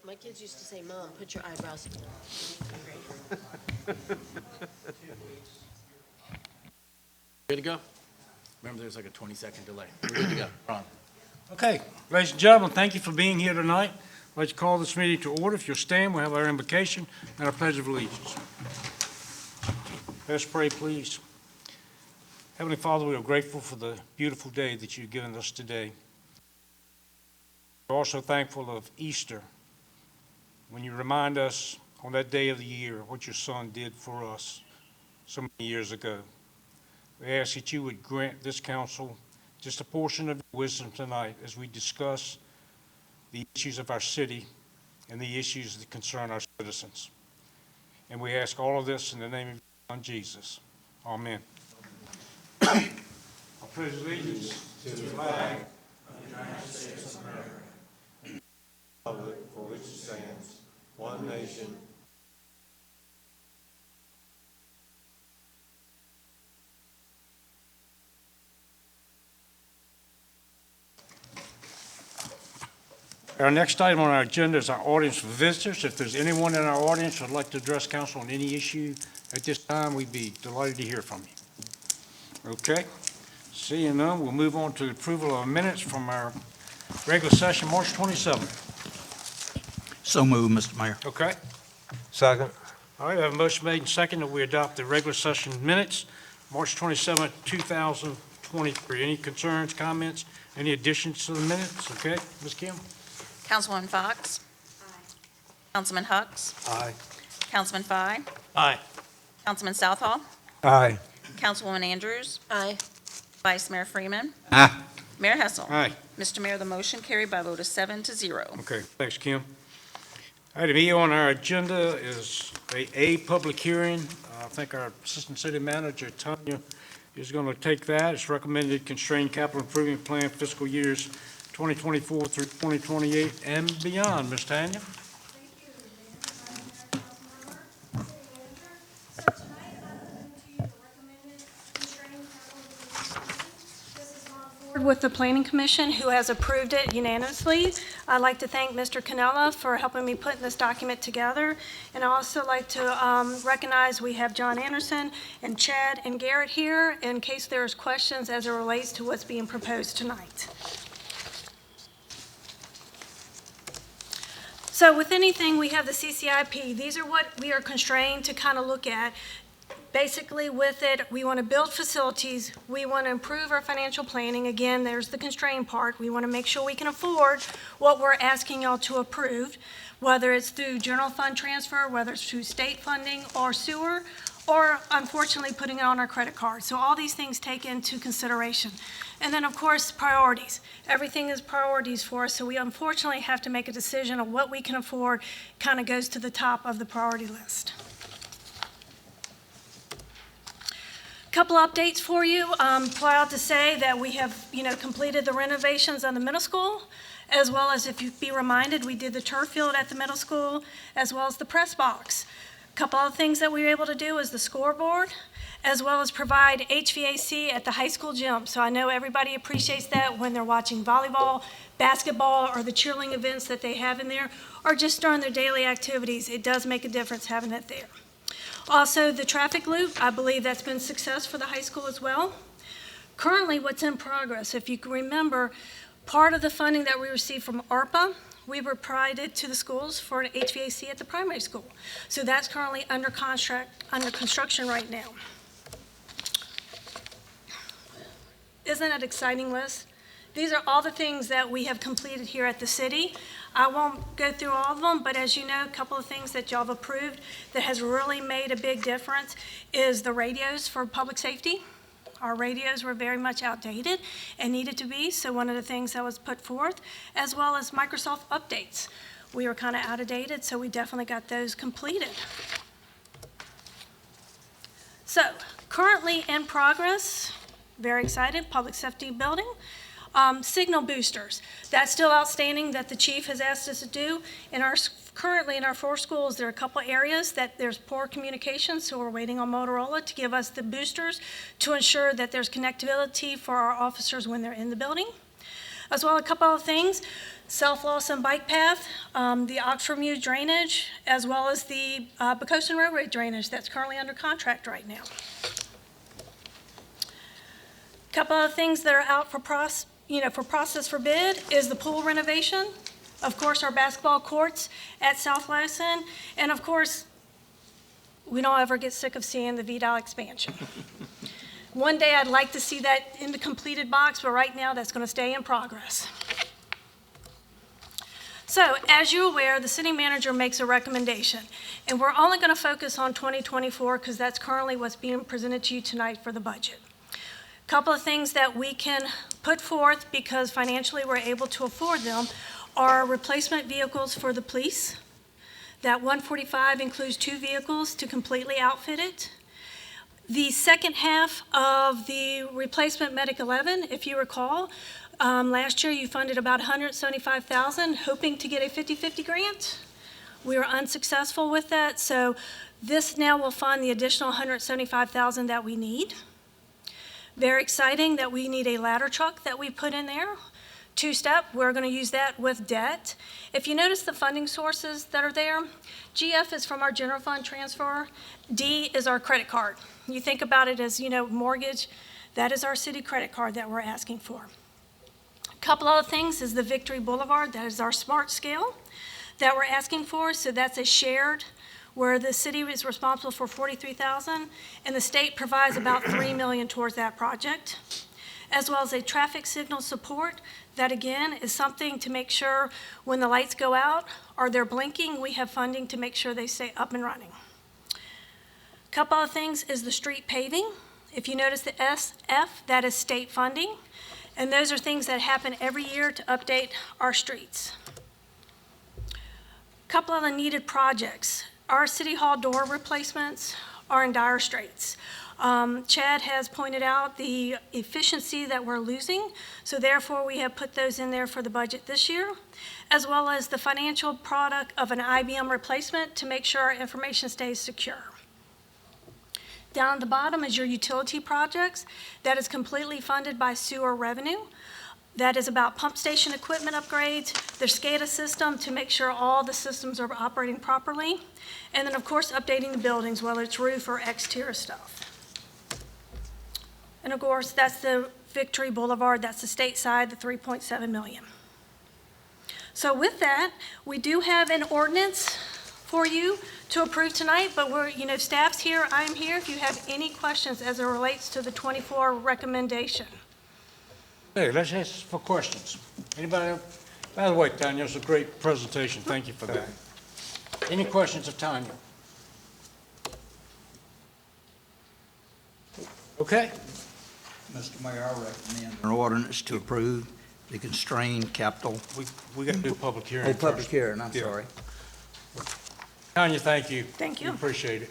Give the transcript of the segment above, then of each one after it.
My kids used to say, Mom, put your eyebrows in. Good to go? Remember, there's like a 20-second delay. We're good to go. Ron. Okay, ladies and gentlemen, thank you for being here tonight. I'd like to call this meeting to order. If you'll stand, we'll have our invocation and our pledge of allegiance. Let's pray, please. Heavenly Father, we are grateful for the beautiful day that you've given us today. We're also thankful of Easter, when you remind us on that day of the year what your Son did for us so many years ago. We ask that you would grant this council just a portion of your wisdom tonight as we discuss the issues of our city and the issues that concern our citizens. And we ask all of this in the name of your Son, Jesus. Amen. I pledge allegiance to the flag of the United States of America and the republic for which it stands, one nation. Our next item on our agenda is our audience for visitors. If there's anyone in our audience who would like to address council on any issue at this time, we'd be delighted to hear from you. Okay, seeing none, we'll move on to the approval of minutes from our regular session, March 27th. So moved, Mr. Mayor. Okay, Second. all right, I have a motion made and second that we adopt the regular session minutes, March 27th, 2023. Any concerns, comments, any additions to the minutes? Okay, Ms. Kim? Councilwoman Fox. Aye. Councilman Hucks. Aye. Councilman Fye. Aye. Councilman Southall. Aye. Councilwoman Andrews. Aye. Vice Mayor Freeman. Aye. Mayor Hessel. Aye. Mr. Mayor, the motion carried by a vote of 7-0. Okay, thanks, Kim. Item E on our agenda is a public hearing. I think our Assistant City Manager, Tanya, is going to take that. It's recommended constrained capital improvement plan fiscal years 2024 through 2028 and beyond. Ms. Tanya? With the Planning Commission, who has approved it unanimously. I'd like to thank Mr. Cannella for helping me put this document together. And I'd also like to recognize we have John Anderson and Chad and Garrett here in case there's questions as it relates to what's being proposed tonight. So with anything, we have the CCIP. These are what we are constrained to kind of look at. Basically, with it, we want to build facilities. We want to improve our financial planning. Again, there's the constraint part. We want to make sure we can afford what we're asking y'all to approve, whether it's through general fund transfer, whether it's through state funding or sewer, or unfortunately putting it on our credit card. So all these things take into consideration. And then, of course, priorities. Everything is priorities for us, so we unfortunately have to make a decision of what we can afford. Kind of goes to the top of the priority list. Couple updates for you. I'm proud to say that we have, completed the renovations on the middle school, as well as, if you be reminded, we did the turf field at the middle school, as well as the press box. A couple other things that we were able to do is the scoreboard, as well as provide HVAC at the high school gym. So I know everybody appreciates that when they're watching volleyball, basketball, or the cheerleading events that they have in there, or just during their daily activities. It does make a difference having it there. Also, the traffic loop, I believe that's been a success for the high school as well. Currently, what's in progress, if you can remember, part of the funding that we received from ARPA, we were provided to the schools for an HVAC at the primary school. So that's currently under construction right now. Isn't that an exciting list? These are all the things that we have completed here at the city. I won't go through all of them, but as you know, a couple of things that y'all have approved that has really made a big difference is the radios for public safety. Our radios were very much outdated and needed to be, so one of the things that was put forth, as well as Microsoft updates. We were kind of outdated, so we definitely got those completed. So, currently in progress, very excited, public safety building. Signal boosters, that's still outstanding that the chief has asked us to do. Currently in our 4 schools, there are a couple areas that there's poor communication, so we're waiting on Motorola to give us the boosters to ensure that there's connectivity for our officers when they're in the building. As well, a couple of things. South Lawson Bike Path, the Oxford Mews drainage, as well as the Poquoson Railway drainage that's currently under contract right now. Couple of things that are out for process for bid is the pool renovation, of course, our basketball courts at South Lawson, and of course, we don't ever get sick of seeing the VDOT expansion. One day I'd like to see that in the completed box, but right now that's going to stay in progress. So, as you're aware, the city manager makes a recommendation, and we're only going to focus on 2024 because that's currently what's being presented to you tonight for the budget. Couple of things that we can put forth because financially we're able to afford them are replacement vehicles for the police. That 145 includes 2 vehicles to completely outfit it. The second half of the replacement Medic 11, if you recall, last year you funded about $175,000, hoping to get a 50-50 grant. We were unsuccessful with that, so this now will fund the additional $175,000 that we need. Very exciting that we need a ladder truck that we put in there. 2-step, we're going to use that with debt. If you notice the funding sources that are there, GF is from our general fund transfer. D is our credit card. You think about it as, mortgage. That is our city credit card that we're asking for. A couple other things is the Victory Boulevard. That is our smart scale that we're asking for. So that's a shared where the city is responsible for $43,000 and the state provides about $3 million towards that project, as well as a traffic signal support. That again is something to make sure when the lights go out or they're blinking, we have funding to make sure they stay up and running. A couple of things is the street paving. If you notice the SF, that is state funding, and those are things that happen every year to update our streets. A couple of the needed projects. Our City Hall door replacements are in dire straits. Chad has pointed out the efficiency that we're losing, so therefore we have put those in there for the budget this year, as well as the financial product of an IBM replacement to make sure our information stays secure. Down at the bottom is your utility projects. That is completely funded by sewer revenue. That is about pump station equipment upgrades, their SCADA system to make sure all the systems are operating properly, and then of course updating the buildings, whether it's roof or exterior stuff. And of course, that's the Victory Boulevard, that's the state side, the $3.7 million. So with that, we do have an ordinance for you to approve tonight, but staff's here, I'm here if you have any questions as it relates to the 24 recommendation. Hey, let's ask for questions. Anybody else? By the way, Tanya, it's a great presentation. Thank you for that. Any questions of Tanya? Okay. Mr. Mayor, I recommend an ordinance to approve the constrained capital. We got to do a public hearing Oh, first. public hearing, I'm Yeah. sorry. Tanya, thank you. Thank you. We appreciate it.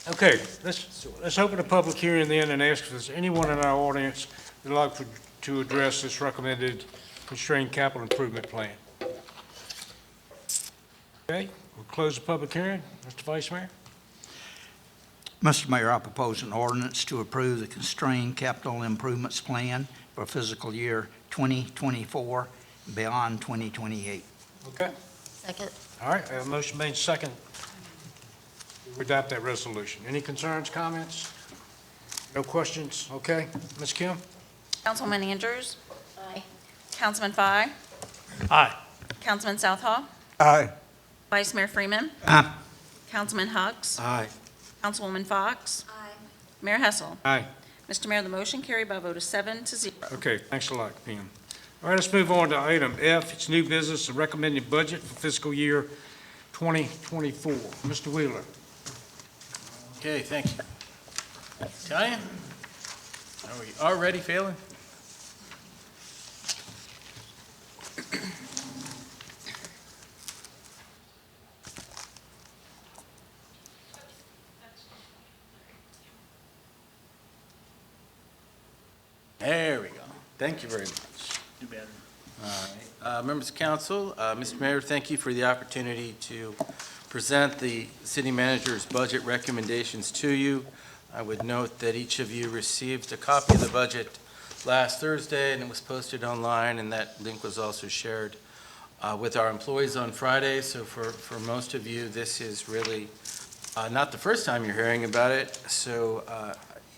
Okay, let's open a public hearing then and ask if there's anyone in our audience that'd like to address this recommended constrained capital improvement plan. Okay, we'll close the public hearing. Mr. Vice Mayor? Mr. Mayor, I propose an ordinance to approve the constrained capital improvements plan for fiscal year 2024 and beyond 2028. Okay. Second. All right, I have a motion made second. We adopt that resolution. Any concerns, comments? No questions? Okay. Ms. Kim? Councilwoman Andrews? Aye. Councilman Fye? Aye. Councilman Southall? Aye. Vice Mayor Freeman? Aye. Councilman Hugs? Aye. Councilwoman Fox? Aye. Mayor Hessel? Aye. Mr. Mayor, the motion carried by a vote of 7-0. Okay, thanks a lot, Pam. All right, let's move on to item F. It's new business, the recommended budget for fiscal year 2024. Mr. Wheeler? Okay, thank you. Tanya? Are we already failing? There we go. Thank you very much. Do better. All right. Members of council, Mr. Mayor, thank you for the opportunity to present the city manager's budget recommendations to you. I would note that each of you received a copy of the budget last Thursday, and it was posted online, and that link was also shared with our employees on Friday. So for most of you, this is really not the first time you're hearing about it. So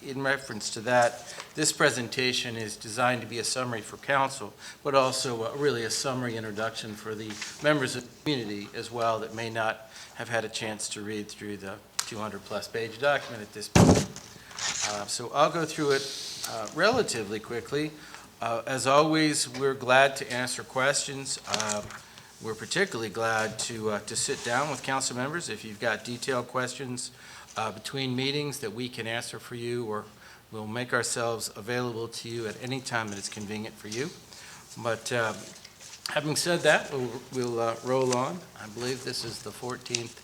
in reference to that, this presentation is designed to be a summary for council, but also really a summary introduction for the members of the community as well that may not have had a chance to read through the 200-plus page document at this point. So I'll go through it relatively quickly. As always, we're glad to answer questions. We're particularly glad to sit down with council members if you've got detailed questions between meetings that we can answer for you, or we'll make ourselves available to you at any time that it's convenient for you. But having said that, we'll roll on. I believe this is the 14th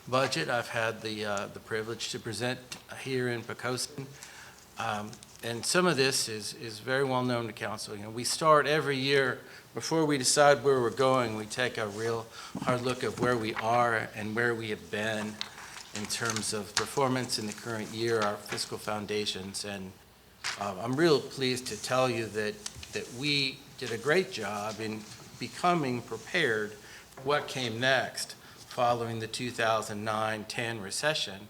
budget I've had the privilege to present here in Poquoson. And some of this is very well known to council. You know, we start every year, before we decide where we're going, we take a real hard look at where we are and where we have been in terms of performance in the current year, our fiscal foundations. And I'm real pleased to tell you that we did a great job in becoming prepared for what came next following the 2009-10 recession.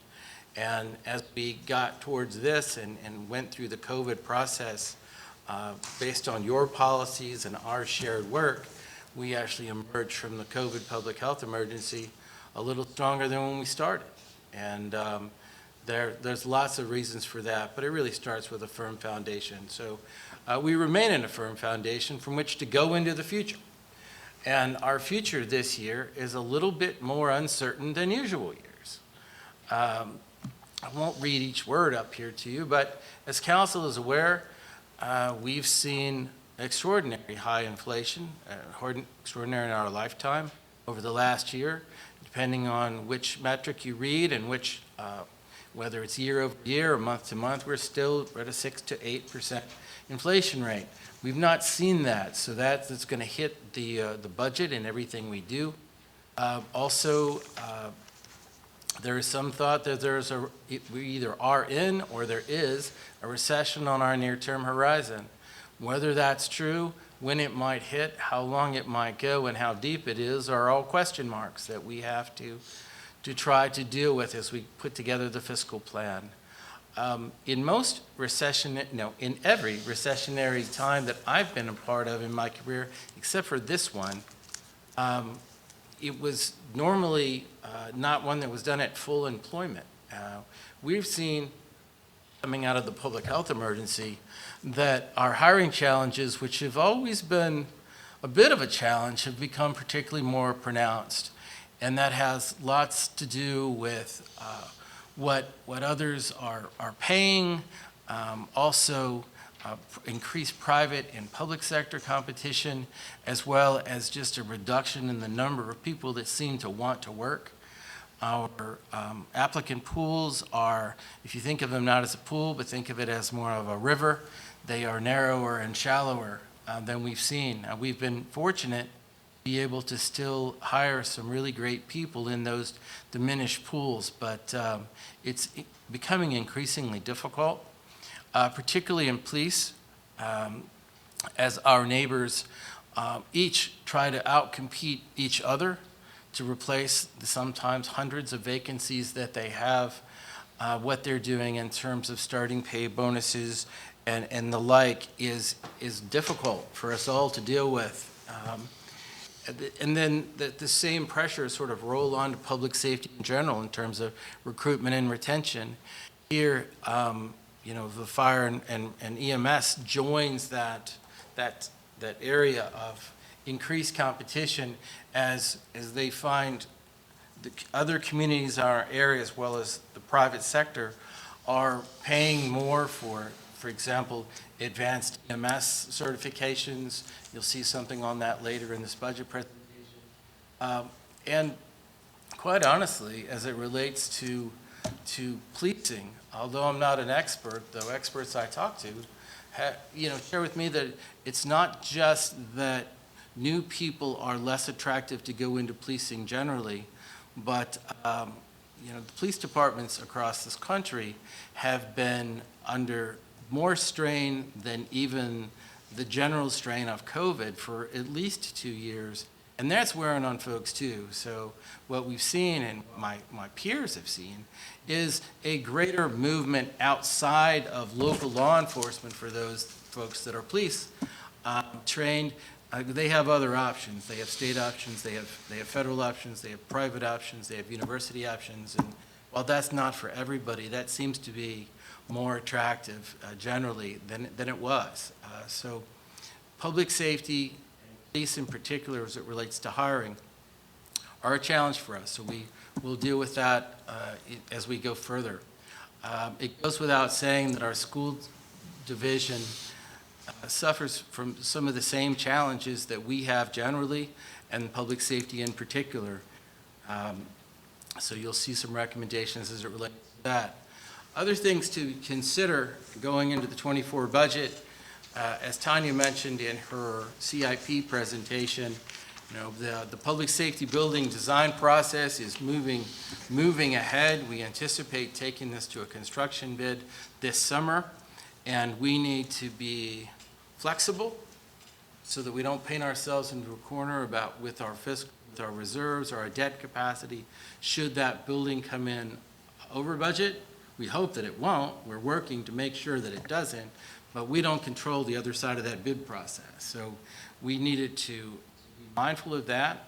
And as we got towards this and went through the COVID process, based on your policies and our shared work, we actually emerged from the COVID public health emergency a little stronger than when we started. And there's lots of reasons for that, but it really starts with a firm foundation. So we remain in a firm foundation from which to go into the future. And our future this year is a little bit more uncertain than usual years. I won't read each word up here to you, but as council is aware, we've seen extraordinary high inflation, extraordinary in our lifetime over the last year, depending on which metric you read and which, whether it's year over year or month to month, we're still at a 6 to 8% inflation rate. We've not seen that, so that's going to hit the budget and everything we do. Also, there is some thought that we either are in or there is a recession on our near-term horizon. Whether that's true, when it might hit, how long it might go, and how deep it is are all question marks that we have to try to deal with as we put together the fiscal plan. In every recessionary time that I've been a part of in my career, except for this one, it was normally not one that was done at full employment. We've seen, coming out of the public health emergency, that our hiring challenges, which have always been a bit of a challenge, have become particularly more pronounced. And that has lots to do with what others are paying, also increased private and public sector competition, as well as just a reduction in the number of people that seem to want to work. Our applicant pools are, if you think of them not as a pool, but think of it as more of a river, they are narrower and shallower than we've seen. We've been fortunate to be able to still hire some really great people in those diminished pools, but it's becoming increasingly difficult. Particularly in police, as our neighbors each try to outcompete each other to replace the sometimes hundreds of vacancies that they have. What they're doing in terms of starting pay bonuses and the like is difficult for us all to deal with. And then the same pressures sort of roll on to public safety in general in terms of recruitment and retention. Here, the fire and EMS joins that area of increased competition as they find the other communities in our area, as well as the private sector, are paying more for example, advanced EMS certifications. You'll see something on that later in this budget presentation. And quite honestly, as it relates to policing, although I'm not an expert, though experts I talk to, share with me that it's not just that new people are less attractive to go into policing generally, but the police departments across this country have been under more strain than even the general strain of COVID for at least 2 years. And that's wearing on folks too. So what we've seen, and my peers have seen, is a greater movement outside of local law enforcement for those folks that are police trained. They have other options. They have state options, they have federal options, they have private options, they have university options. And while that's not for everybody, that seems to be more attractive generally than it was. So public safety, police in particular as it relates to hiring, are a challenge for us. So we will deal with that as we go further. It goes without saying that our school division suffers from some of the same challenges that we have generally, and public safety in particular. So you'll see some recommendations as it relates to that. Other things to consider going into the '24 budget, as Tanya mentioned in her CIP presentation, the public safety building design process is moving ahead. We anticipate taking this to a construction bid this summer, and we need to be flexible so that we don't paint ourselves into a corner with our reserves or our debt capacity. Should that building come in over budget, we hope that it won't. We're working to make sure that it doesn't, but we don't control the other side of that bid process. So we needed to be mindful of that.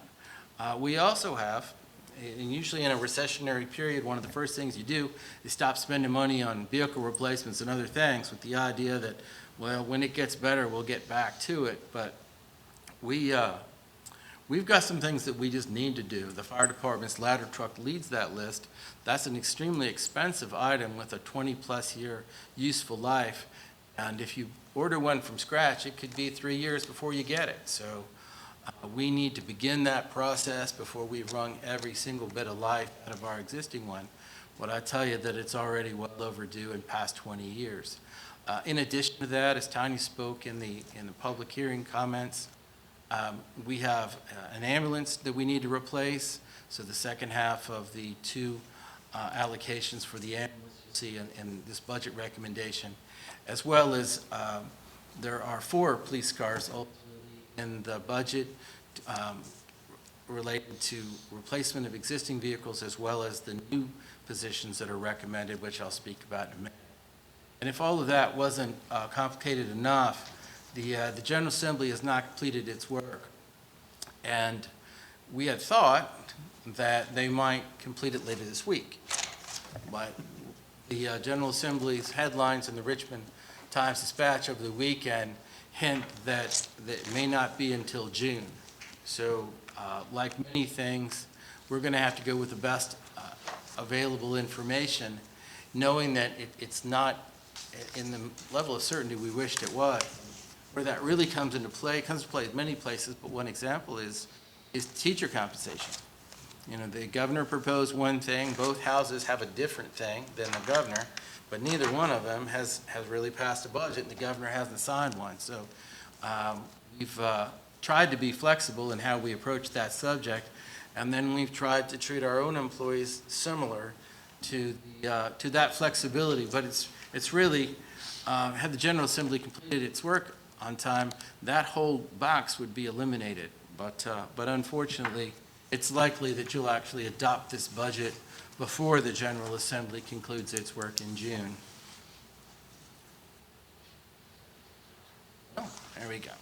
We also have, and usually in a recessionary period, one of the first things you do is stop spending money on vehicle replacements and other things with the idea that, well, when it gets better, we'll get back to it. But we've got some things that we just need to do. The fire department's ladder truck leads that list. That's an extremely expensive item with a 20-plus year useful life. And if you order one from scratch, it could be 3 years before you get it. So we need to begin that process before we've wrung every single bit of life out of our existing one. But I tell you that it's already well overdue in past 20 years. In addition to that, as Tanya spoke in the public hearing comments, we have an ambulance that we need to replace. So the second half of the 2 allocations for the ambulance you see in this budget recommendation, as well as there are 4 police cars ultimately in the budget related to replacement of existing vehicles, as well as the new positions that are recommended, which I'll speak about in a minute. And if all of that wasn't complicated enough, the General Assembly has not completed its work. And we had thought that they might complete it later this week. But the General Assembly's headlines in the Richmond Times-Dispatch over the weekend hint that it may not be until June. So like many things, we're going to have to go with the best available information, knowing that it's not in the level of certainty we wished it was. Where that really comes into play, it comes to play in many places, but one example is teacher compensation. The governor proposed one thing, both houses have a different thing than the governor, but neither one of them has really passed a budget, and the governor hasn't signed one. So we've tried to be flexible in how we approach that subject, and then we've tried to treat our own employees similar to that flexibility. But it's really, had the General Assembly completed its work on time, that whole box would be eliminated. But unfortunately, it's likely that you'll actually adopt this budget before the General Assembly concludes its work in June. Oh, there we go.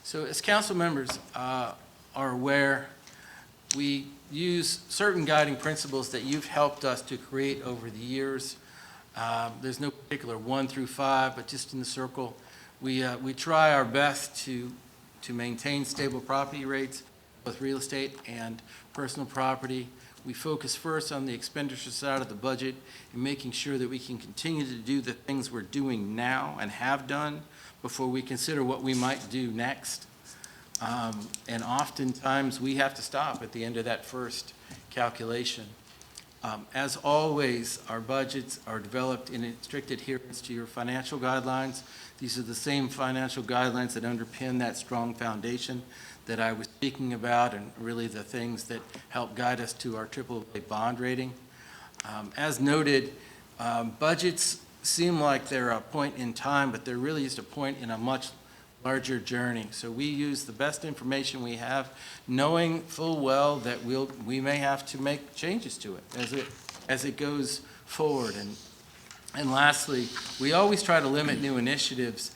So as council members are aware, we use certain guiding principles that you've helped us to create over the years. There's no particular 1 through 5, but just in the circle, we try our best to maintain stable property rates, both real estate and personal property. We focus first on the expenditure side of the budget and making sure that we can continue to do the things we're doing now and have done before we consider what we might do next. And oftentimes, we have to stop at the end of that first calculation. As always, our budgets are developed in strict adherence to your financial guidelines. These are the same financial guidelines that underpin that strong foundation that I was speaking about, and really the things that help guide us to our AAA bond rating. As noted, budgets seem like they're a point in time, but they're really just a point in a much larger journey. So we use the best information we have, knowing full well that we may have to make changes to it as it goes forward. And lastly, we always try to limit new initiatives.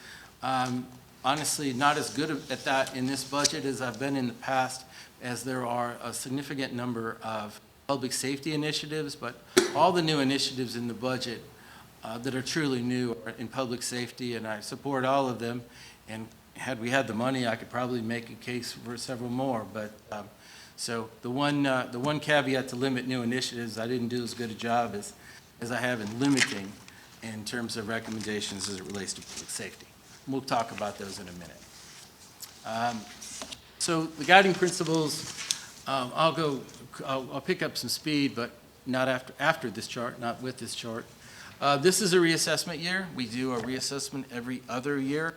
Honestly, not as good at that in this budget as I've been in the past, as there are a significant number of public safety initiatives, but all the new initiatives in the budget that are truly new are in public safety, and I support all of them. And had we had the money, I could probably make a case for several more. But so the one caveat to limit new initiatives, I didn't do as good a job as I have in limiting in terms of recommendations as it relates to public safety. We'll talk about those in a minute. So the guiding principles, I'll pick up some speed, but not after this chart, not with this chart. This is a reassessment year. We do a reassessment every other year.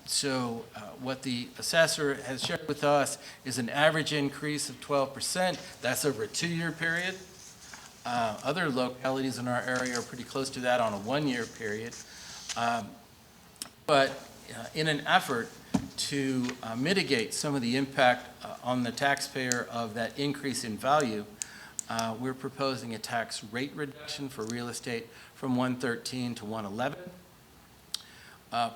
So what the assessor has shared with us is an average increase of 12%. That's over a 2-year period. Other localities in our area are pretty close to that on a 1-year period. But in an effort to mitigate some of the impact on the taxpayer of that increase in value, we're proposing a tax rate reduction for real estate from 113 to 111.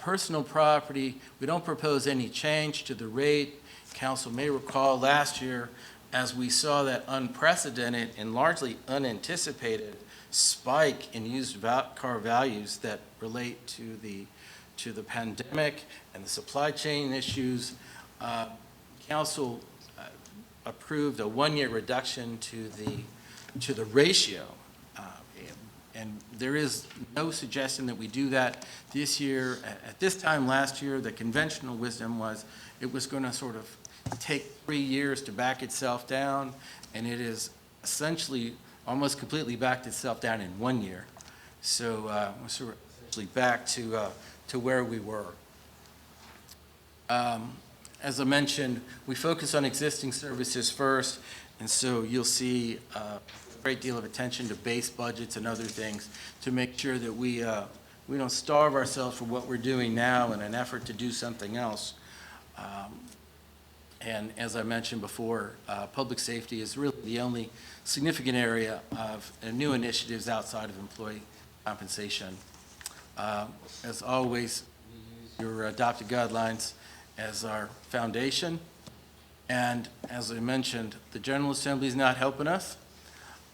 Personal property, we don't propose any change to the rate. Council may recall last year, as we saw that unprecedented and largely unanticipated spike in used car values that relate to the pandemic and the supply chain issues, Council approved a 1-year reduction to the ratio. And there is no suggestion that we do that this year. At this time last year, the conventional wisdom was it was going to sort of take 3 years to back itself down, and it is essentially almost completely backed itself down in 1 year. So we're sort of essentially back to where we were. As I mentioned, we focus on existing services first, and so you'll see a great deal of attention to base budgets and other things to make sure that we don't starve ourselves for what we're doing now in an effort to do something else. And as I mentioned before, public safety is really the only significant area of new initiatives outside of employee compensation. As always, we use your adopted guidelines as our foundation. And as I mentioned, the General Assembly is not helping us.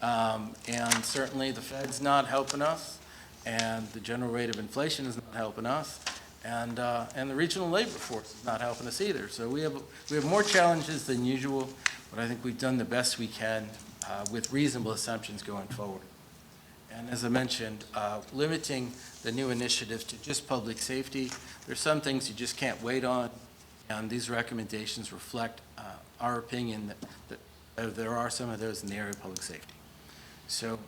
And certainly the Fed's not helping us. And the general rate of inflation is not helping us. And the regional labor force is not helping us either. So we have more challenges than usual, but I think we've done the best we can with reasonable assumptions going forward. And as I mentioned, limiting the new initiative to just public safety, there's some things you just can't wait on, and these recommendations reflect our opinion that there are some of those in the area of public safety. So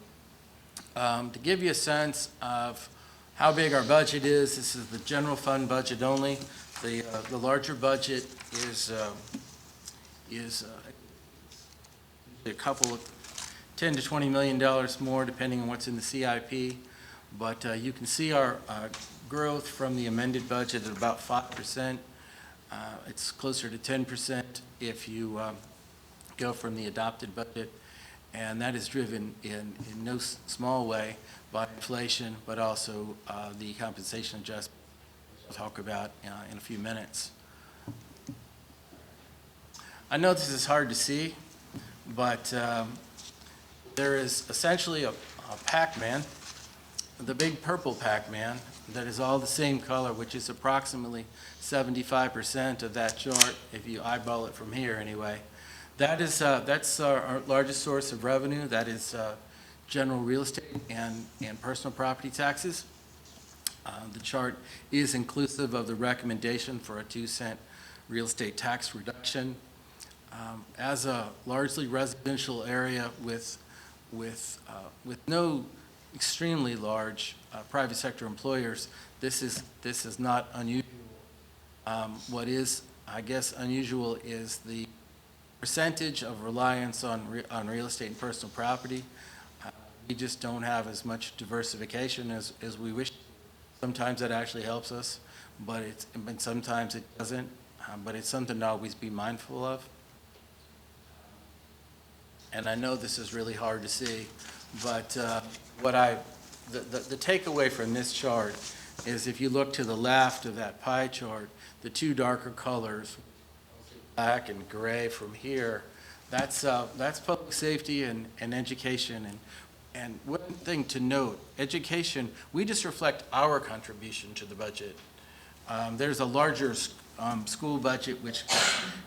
to give you a sense of how big our budget is, this is the general fund budget only. The larger budget is a couple of $10 to $20 million more, depending on what's in the CIP. But you can see our growth from the amended budget at about 5%. It's closer to 10% if you go from the adopted budget. And that is driven in no small way by inflation, but also the compensation adjustment I'll talk about in a few minutes. I know this is hard to see, but there is essentially a Pac-Man, the big purple Pac-Man, that is all the same color, which is approximately 75% of that chart, if you eyeball it from here anyway. That's our largest source of revenue. That is general real estate and personal property taxes. The chart is inclusive of the recommendation for a 2-cent real estate tax reduction. As a largely residential area with no extremely large private sector employers, this is not unusual. What is, I guess, unusual is the percentage of reliance on real estate and personal property. we just don't have as much diversification as we wish. Sometimes that actually helps us, and sometimes it doesn't, but it's something to always be mindful of. And I know this is really hard to see, but the takeaway from this chart is if you look to the left of that pie chart, the two darker colors, black and gray from here, that's public safety and education. And one thing to note, education, we just reflect our contribution to the budget. There's a larger school budget, which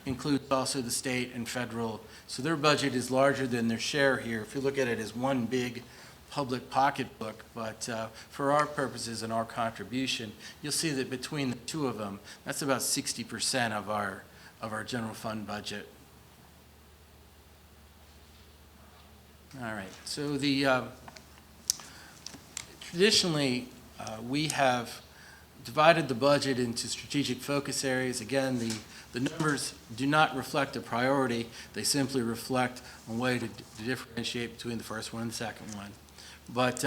includes also the state and federal. So their budget is larger than their share here. If you look at it as one big public pocketbook, but for our purposes and our contribution, you'll see that between the two of them, that's about 60% of our general fund budget. All right, so traditionally, we have divided the budget into strategic focus areas. Again, the numbers do not reflect a priority. They simply reflect a way to differentiate between the first one and the second one. But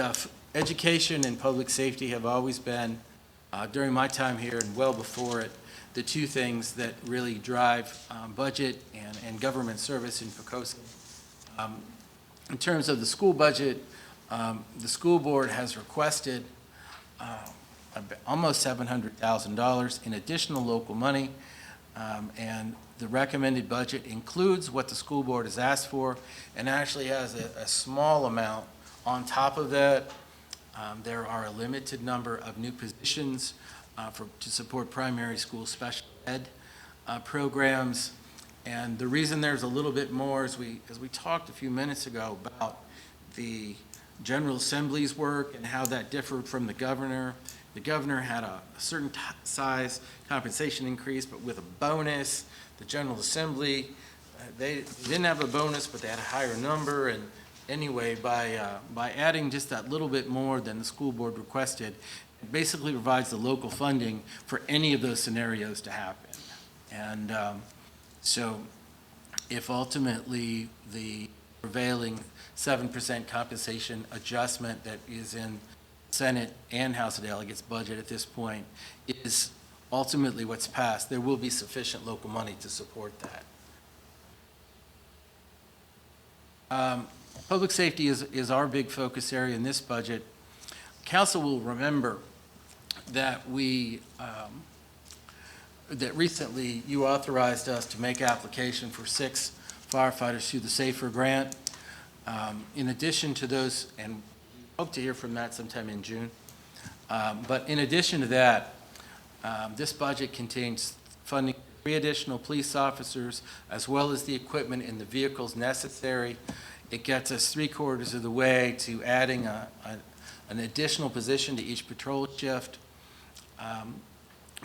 education and public safety have always been, during my time here and well before it, the two things that really drive budget and government service in Poquoson. In terms of the school budget, the school board has requested almost $700,000 in additional local money, and the recommended budget includes what the school board has asked for and actually has a small amount on top of that. There are a limited number of new positions to support primary school special ed programs. And the reason there's a little bit more is as we talked a few minutes ago about the General Assembly's work and how that differed from the governor. The governor had a certain size compensation increase, but with a bonus. The General Assembly, they didn't have a bonus, but they had a higher number. And anyway, by adding just that little bit more than the school board requested, it basically provides the local funding for any of those scenarios to happen. And so if ultimately the prevailing 7% compensation adjustment that is in Senate and House of Delegates budget at this point is ultimately what's passed, there will be sufficient local money to support that. Public safety is our big focus area in this budget. Council will remember that that recently you authorized us to make application for 6 firefighters through the SAFER grant. In addition to those, and we hope to hear from that sometime in June, but in addition to that, this budget contains funding for 3 additional police officers, as well as the equipment and the vehicles necessary. It gets us 3/4 of the way to adding an additional position to each patrol shift.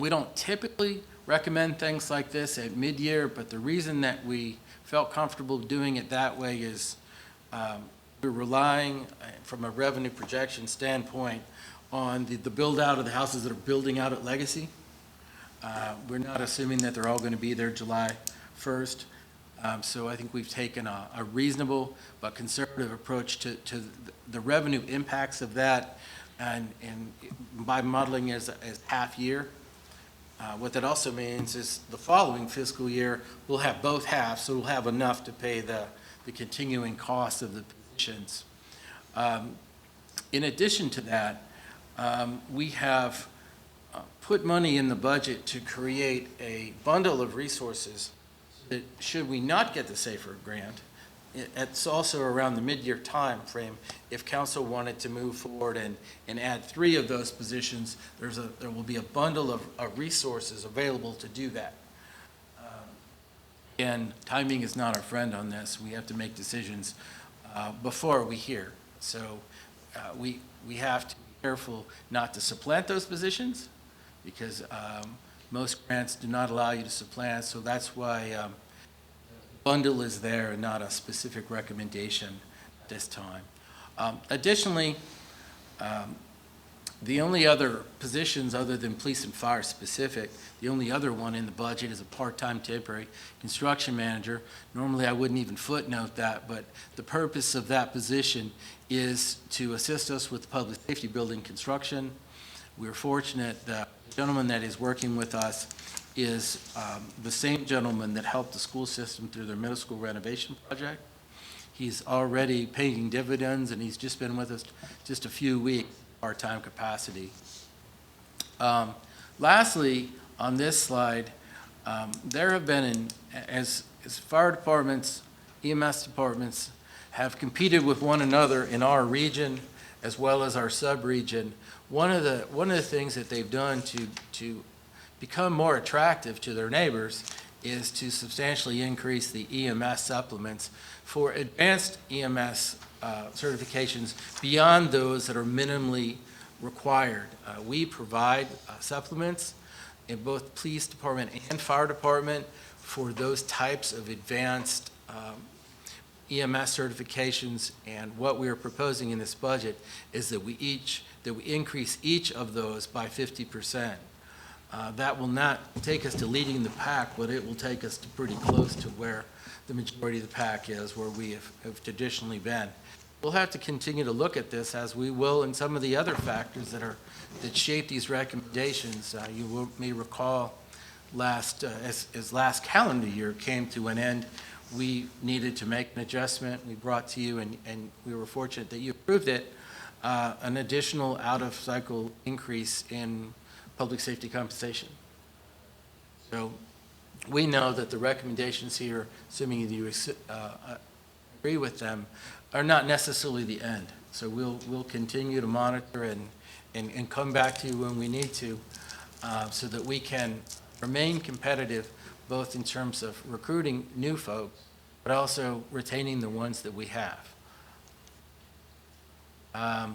We don't typically recommend things like this at mid-year, but the reason that we felt comfortable doing it that way is we're relying, from a revenue projection standpoint, on the build-out of the houses that are building out at Legacy. We're not assuming that they're all going to be there July 1st. So I think we've taken a reasonable but conservative approach to the revenue impacts of that, and by modeling as half year. What that also means is the following fiscal year, we'll have both halves, so we'll have enough to pay the continuing cost of the positions. In addition to that, we have put money in the budget to create a bundle of resources that, should we not get the SAFER grant, it's also around the mid-year time frame. If council wanted to move forward and add 3 of those positions, there will be a bundle of resources available to do that. And timing is not our friend on this. We have to make decisions before we hear. So we have to be careful not to supplant those positions, because most grants do not allow you to supplant. So that's why bundle is there and not a specific recommendation at this time. Additionally, The only other positions other than police and fire specific, the only other one in the budget is a part-time temporary construction manager. Normally, I wouldn't even footnote that, but the purpose of that position is to assist us with public safety building construction. We're fortunate that the gentleman that is working with us is the same gentleman that helped the school system through their middle school renovation project. He's already paying dividends, and he's just been with us just a few weeks, part-time capacity. Lastly, on this slide, there have been, as fire departments, EMS departments have competed with one another in our region as well as our sub-region, one of the things that they've done to become more attractive to their neighbors is to substantially increase the EMS supplements for advanced EMS certifications beyond those that are minimally required. We provide supplements in both police department and fire department for those types of advanced EMS certifications, and what we are proposing in this budget is that we increase each of those by 50%. That will not take us to leading the pack, but it will take us to pretty close to where the majority of the pack is, where we have traditionally been. We'll have to continue to look at this, as we will in some of the other factors that shape these recommendations. You may recall as last calendar year came to an end, we needed to make an adjustment. We brought to you, and we were fortunate that you approved it, an additional out-of-cycle increase in public safety compensation. So we know that the recommendations here, assuming you agree with them, are not necessarily the end. So we'll continue to monitor and come back to you when we need to, so that we can remain competitive, both in terms of recruiting new folks, but also retaining the ones that we have. I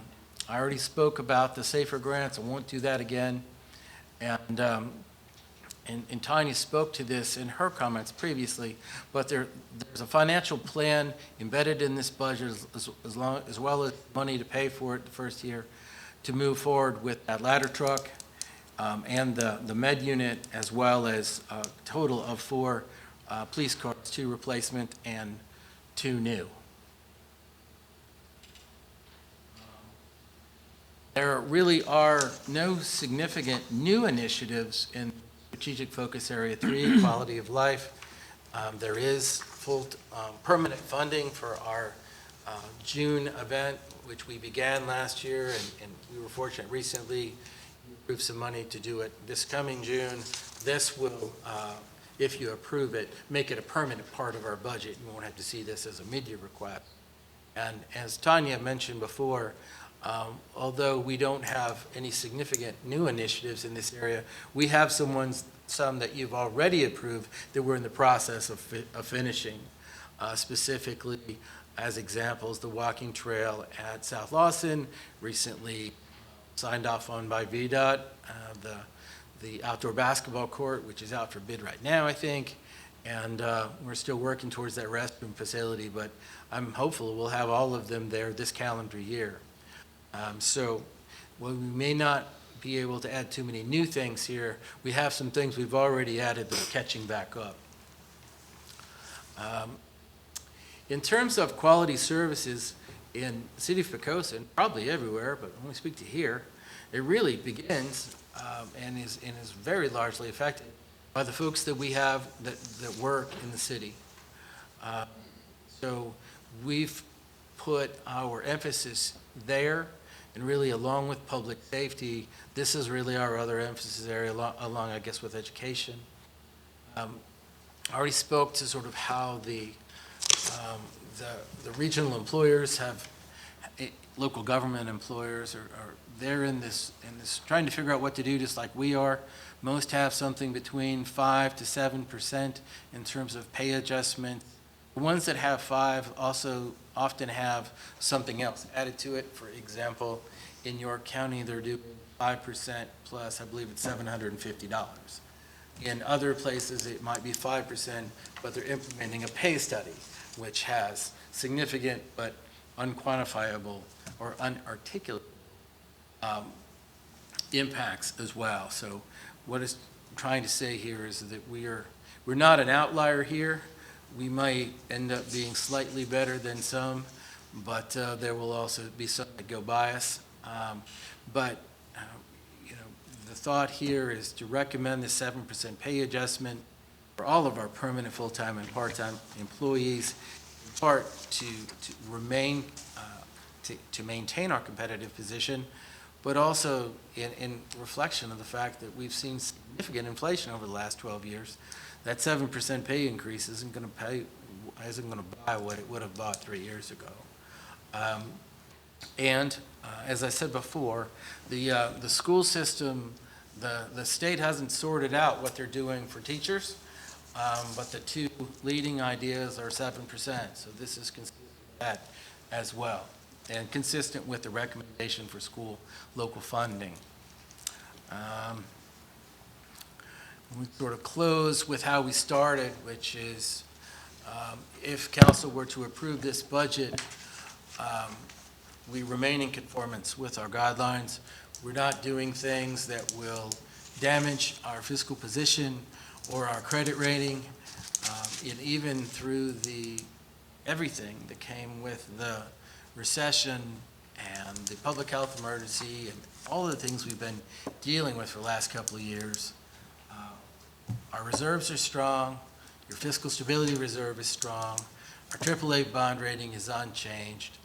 already spoke about the SAFER grants. I won't do that again. And Tanya spoke to this in her comments previously, but there's a financial plan embedded in this budget, as well as money to pay for it the first year, to move forward with that ladder truck and the med unit, as well as a total of 4 police cars, 2 replacement and 2 new. There really are no significant new initiatives in strategic focus area 3, quality of life. There is full permanent funding for our June event, which we began last year, and we were fortunate recently to approve some money to do it this coming June. This will, if you approve it, make it a permanent part of our budget. You won't have to see this as a mid-year request. And as Tanya mentioned before, although we don't have any significant new initiatives in this area, we have some that you've already approved that we're in the process of finishing. Specifically, as examples, the walking trail at South Lawson, recently signed off on by VDOT, the outdoor basketball court, which is out for bid right now, I think, and we're still working towards that restroom facility, but I'm hopeful we'll have all of them there this calendar year. So while we may not be able to add too many new things here, we have some things we've already added that are catching back up. In terms of quality services in the city of Poquoson, probably everywhere, but when we speak to here, it really begins and is very largely affected by the folks that we have that work in the city. So we've put our emphasis there, and really along with public safety, this is really our other emphasis area along, I guess, with education. I already spoke to sort of how the regional employers have, local government employers are they're in this trying to figure out what to do, just like we are. Most have something between 5 to 7% in terms of pay adjustment. The ones that have 5 also often have something else added to it. For example, in York County, they're doing 5% plus, I believe it's $750. In other places, it might be 5%, but they're implementing a pay study, which has significant but unquantifiable or unarticulate impacts as well. So what it's trying to say here is that we're not an outlier here. We might end up being slightly better than some, but there will also be some that go by us. But the thought here is to recommend the 7% pay adjustment for all of our permanent, full-time, and part-time employees, in part to remain, to maintain our competitive position, but also in reflection of the fact that we've seen significant inflation over the last 12 years. That 7% pay increase isn't going to buy what it would have bought 3 years ago. And as I said before, the school system, the state hasn't sorted out what they're doing for teachers, but the two leading ideas are 7%. So this is consistent with that as well, and consistent with the recommendation for school local funding. We sort of close with how we started, which is if council were to approve this budget, we remain in conformance with our guidelines. We're not doing things that will damage our fiscal position or our credit rating, and even through everything that came with the recession and the public health emergency and all of the things we've been dealing with for the last couple of years. Our reserves are strong. Your fiscal stability reserve is strong. Our AAA bond rating is unchanged.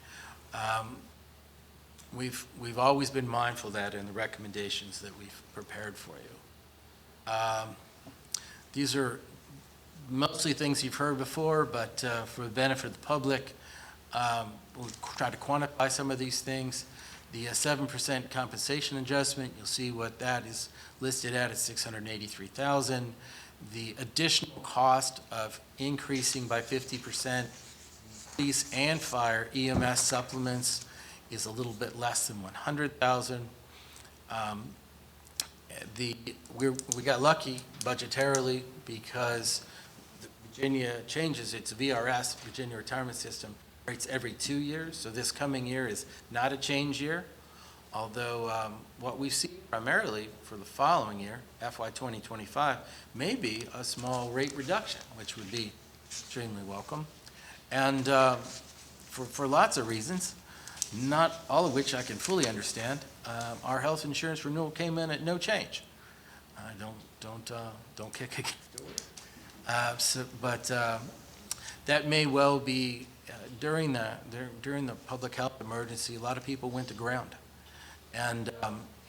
We've always been mindful of that in the recommendations that we've prepared for you. These are mostly things you've heard before, but for the benefit of the public, we'll try to quantify some of these things. The 7% compensation adjustment, you'll see what that is listed at $683,000. The additional cost of increasing by 50% police and fire EMS supplements is a little bit less than $100,000. We got lucky budgetarily because Virginia changes its VRS, Virginia Retirement System, rates every 2 years. So this coming year is not a change year, although what we see primarily for the following year, FY 2025, may be a small rate reduction, which would be extremely welcome. And for lots of reasons, not all of which I can fully understand, our health insurance renewal came in at no change. Don't kick against it. But that may well be during the public health emergency. A lot of people went to ground, and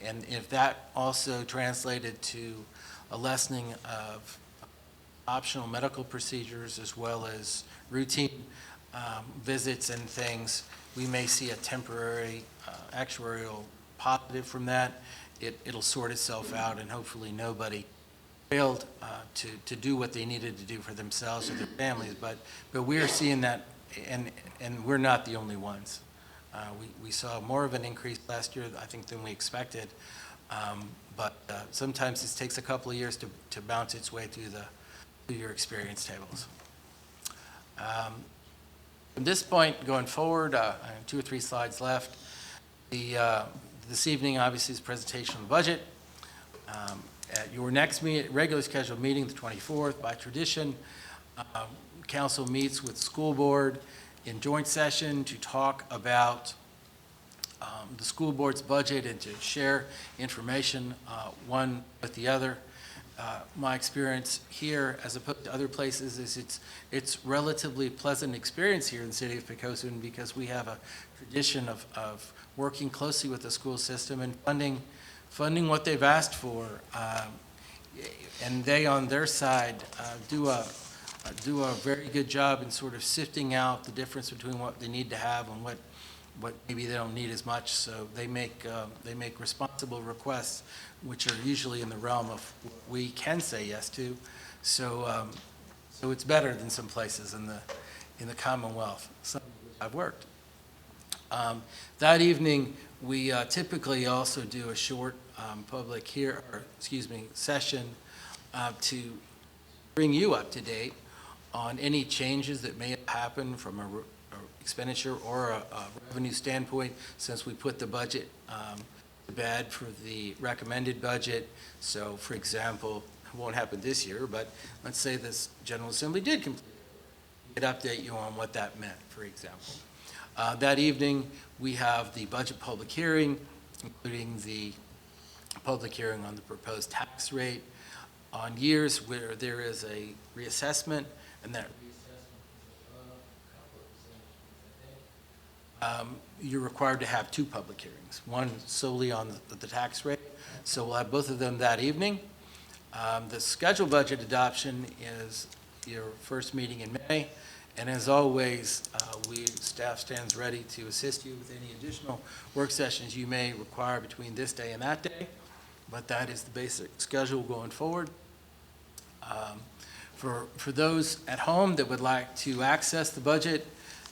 if that also translated to a lessening of optional medical procedures as well as routine visits and things, we may see a temporary actuarial positive from that. It'll sort itself out, and hopefully nobody failed to do what they needed to do for themselves or their families. But we're seeing that, and we're not the only ones. We saw more of an increase last year, I think, than we expected. But sometimes this takes a couple of years to bounce its way through your experience tables. From this point going forward, I have 2 or 3 slides left. This evening, obviously, is a presentation of the budget. At your next regular scheduled meeting, the 24th, by tradition, council meets with school board in joint session to talk about the school board's budget and to share information one with the other. My experience here, as opposed to other places, is it's relatively pleasant experience here in the city of Poquoson because we have a tradition of working closely with the school system and funding what they've asked for, and they on their side do a very good job in sort of sifting out the difference between what they need to have and what maybe they don't need as much. So they make responsible requests, which are usually in the realm of what we can say yes to. So it's better than some places in the Commonwealth. Some I've worked. That evening, we typically also do a short public session to bring you up to date on any changes that may have happened from a expenditure or a revenue standpoint since we put the budget to bed for the recommended budget. So, for example, it won't happen this year, but let's say this General Assembly did complete it, could update you on what that meant, for example. That evening, we have the budget public hearing, including the public hearing on the proposed tax rate on years where there is a reassessment, and that you're required to have two public hearings, one solely on the tax rate. So we'll have both of them that evening. The scheduled budget adoption is your first meeting in May. And as always, staff stands ready to assist you with any additional work sessions you may require between this day and that day. But that is the basic schedule going forward. For those at home that would like to access the budget,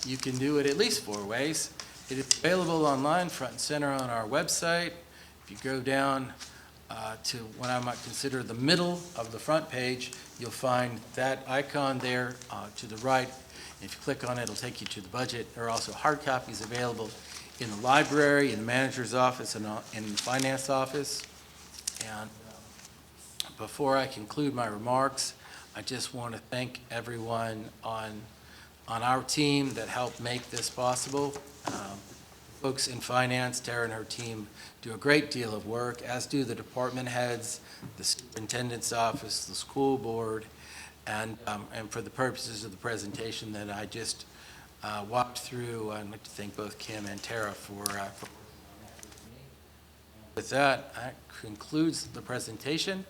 you can do it at least 4 ways. It is available online, front and center on our website. If you go down to what I might consider the middle of the front page, you'll find that icon there to the right. If you click on it, it'll take you to the budget. There are also hard copies available in the library, in the manager's office, and in the finance office. And before I conclude my remarks, I just want to thank everyone on our team that helped make this possible. Folks in finance, Tara and her team do a great deal of work, as do the department heads, the superintendent's office, the school board, and for the purposes of the presentation that I just walked through, I'd like to thank both Kim and Tara for with that. That concludes the presentation.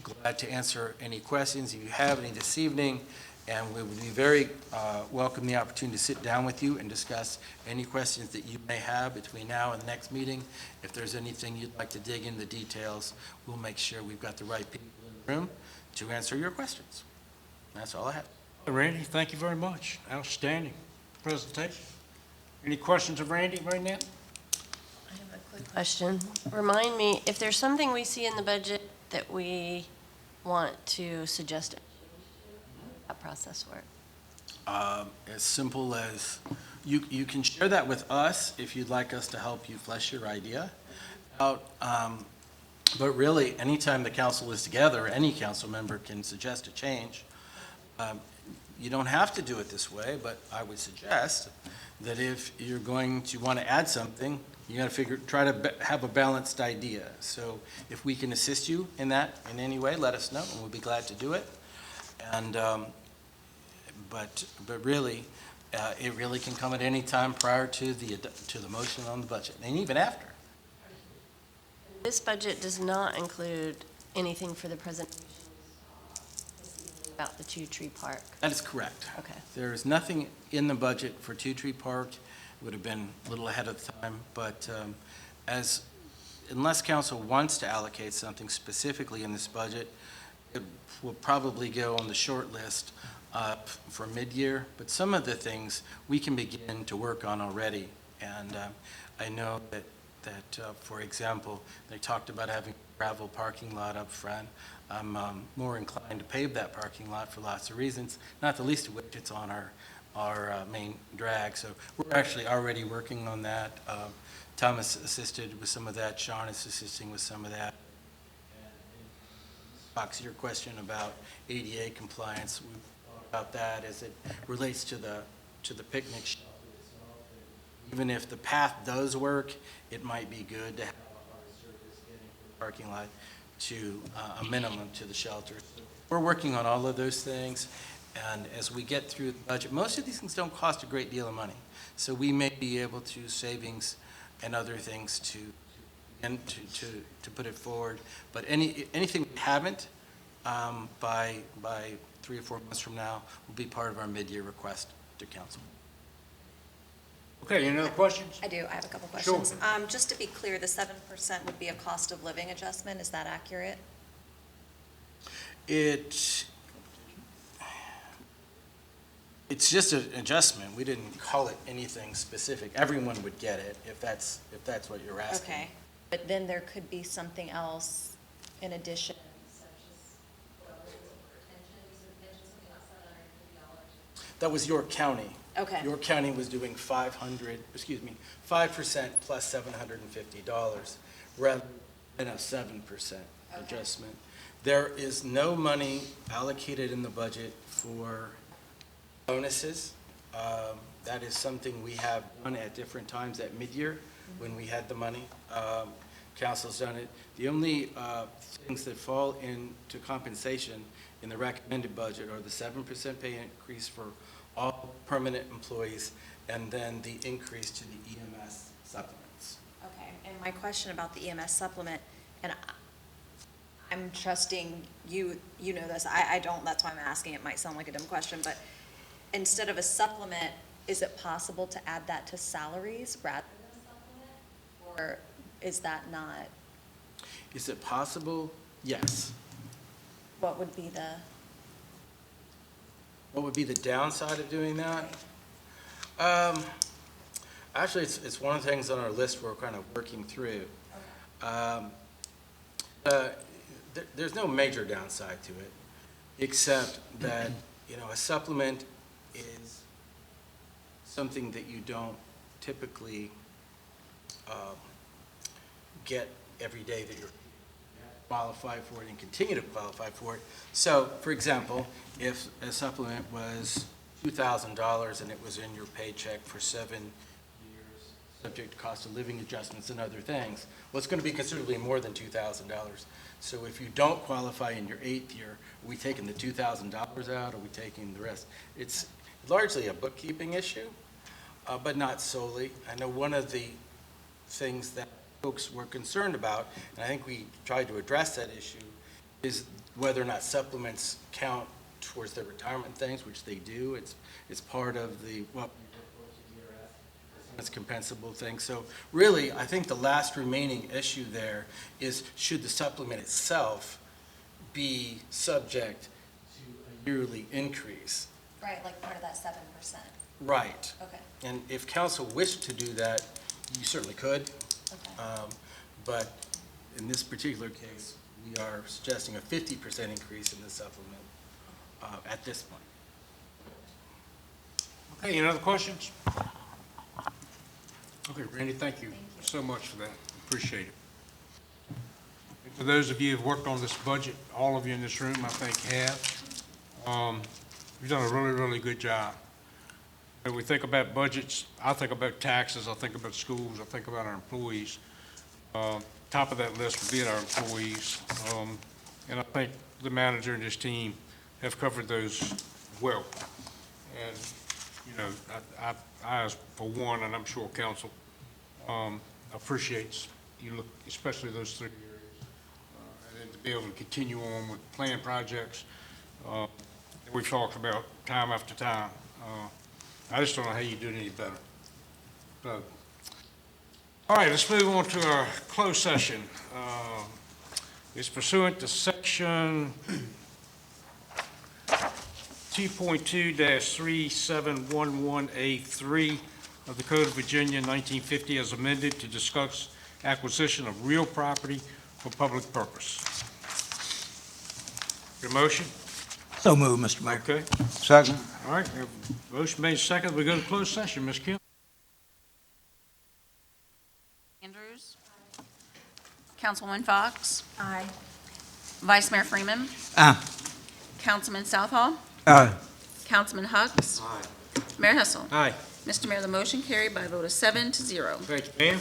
Glad to answer any questions if you have any this evening, and we would be very welcome the opportunity to sit down with you and discuss any questions that you may have between now and the next meeting. If there's anything you'd like to dig into the details, we'll make sure we've got the right people in the room to answer your questions. That's all I have. Randy, thank you very much. Outstanding presentation. Any questions of Randy right now? I have a quick question. Remind me, if there's something we see in the budget that we want to suggest, how that process work? As simple as, you can share that with us if you'd like us to help you flesh your idea out. But really, anytime the council is together, any council member can suggest a change. You don't have to do it this way, but I would suggest that if you're going to want to add something, you got to try to have a balanced idea. So if we can assist you in that in any way, let us know, and we'll be glad to do it. And but really, it really can come at any time prior to the motion on the budget, and even after. This budget does not include anything for the presentation about the Two Tree Park. That is correct. Okay. There is nothing in the budget for Two Tree Park. It would have been a little ahead of the time, but unless council wants to allocate something specifically in this budget, it will probably go on the short list for mid-year, but some of the things we can begin to work on already. And I know that for example, they talked about having a gravel parking lot up front. I'm more inclined to pave that parking lot for lots of reasons, not the least of which it's on our main drag. So we're actually already working on that. Thomas assisted with some of that. Sean is assisting with some of that. Fox, your question about ADA compliance, we talked about that as it relates to the picnic shelter. Even if the path does work, it might be good to have a hard surface getting from the parking lot to a minimum to the shelter. We're working on all of those things, and as we get through the budget, most of these things don't cost a great deal of money. So we may be able to savings and other things to put it forward. But anything we haven't by 3 or 4 months from now will be part of our mid-year request to council. Okay, any other questions? I do. I have a couple Sure. questions. Just to be clear, the 7% would be a cost of living adjustment. Is that accurate? It's just an adjustment. We didn't call it anything specific. Everyone would get it if that's what you're asking. Okay. But then there could be something else in addition. That was York County. Okay. York County was doing 5% plus $750. rather than a 7% adjustment. There is no money allocated in the budget for bonuses. That is something we have done at different times at mid-year when we had the money. Council's done it. The only things that fall into compensation in the recommended budget are the 7% pay increase for all permanent employees and then the increase to the EMS supplements. Okay, and my question about the EMS supplement, and I'm trusting you know this, I don't, that's why I'm asking, it might sound like a dumb question, but instead of a supplement, is it possible to add that to salaries rather than a supplement? Or is that not, Is it possible? Yes. what would be the, What would be the downside of doing that? Actually, it's one of the things on our list we're kind of working through. There's no major downside to it, except that, a supplement is something that you don't typically get every day that you're qualified for it and continue to qualify for it. So, for example, if a supplement was $2,000 and it was in your paycheck for 7 years, subject to cost of living adjustments and other things, well, it's going to be considerably more than $2,000. So if you don't qualify in your 8th year, are we taking the $2,000 out? Are we taking the rest? It's largely a bookkeeping issue, but not solely. I know one of the things that folks were concerned about, and I think we tried to address that issue, is whether or not supplements count towards their retirement things, which they do. It's part of the, it's compensable thing. So really, I think the last remaining issue there is, should the supplement itself be subject to a yearly increase? right, like part of that 7%? Right. Okay, And if council wished to do that, you certainly could. okay. But in this particular case, we are suggesting a 50% increase in the supplement at this point. Okay, any other questions? Okay, Randy, thank you so much for that. Appreciate it. And for those of you who've worked on this budget, all of you in this room, I think, have, you've done a really, really good job. When we think about budgets, I think about taxes, I think about schools, I think about our employees. Top of that list would be our employees. And I think the manager and his team have covered those well. And, I, for one, and I'm sure council, appreciates you look, especially those 3 areas. And then to be able to continue on with planned projects, that we've talked about time after time. I just don't know how you do it any better. So, all right, let's move on to our closed session. It's pursuant to section 2.2-3711A3 of the Code of Virginia 1950 as amended to discuss acquisition of real property for public purpose. Your motion? So moved, Mr. Mayor. Okay. Second. All right, we have a motion made second. We go to closed session. Ms. Kim? Andrews? Councilwoman Fox? Aye. Vice Mayor Freeman? Aye. Councilman Southall? Aye. Councilman Hucks? Aye. Mayor Hessel? Aye. Mr. Mayor, the motion carried by a vote of 7-0. Thank you, ma'am.